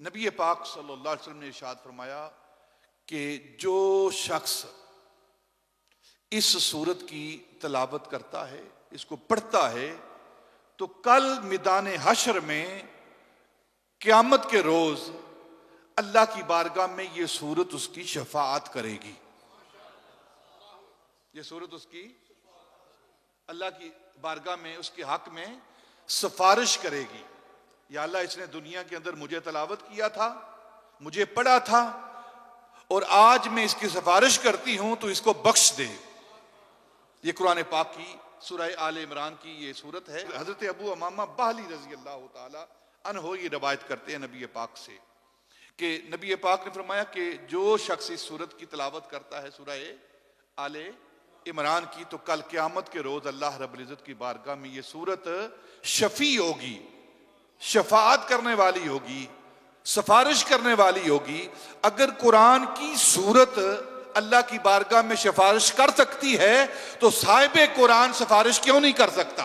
नबी पाक सल्लल्लाहु अलैहि वसल्लम ने इरशाद फरमाया कि जो शख्स इस सूरत की तिलावत करता है, इसको पढ़ता है, तो कल मैदान हशर में क़यामत के रोज अल्लाह की बारगाह में ये सूरत उसकी शफाअत करेगी। ये सूरत उसकी अल्लाह की बारगाह में उसके हक में सिफारिश करेगी, या अल्लाह इसने दुनिया के अंदर मुझे तिलावत किया था, मुझे पढ़ा था, और आज मैं इसकी सिफारिश करती हूं तो इसको बख्श दे। ये कुरान पाक की सूरह आले इमरान की ये सूरत है। हजरत अबू उमामा बाहली रजी अल्लाह ताला अन्हो ये रवायत करते हैं नबी पाक से कि नबी पाक ने फरमाया कि जो शख्स इस सूरत की तिलावत करता है, सूरह आले इमरान की, तो कल क़यामत के रोज अल्लाह रब्बुल इज्जत की बारगाह में ये सूरत शफी होगी, शफाअत करने वाली होगी, सिफारिश करने वाली होगी। अगर कुरान की सूरत अल्लाह की बारगाह में सिफारिश कर सकती है तो साहिब कुरान सिफारिश क्यों नहीं कर सकता?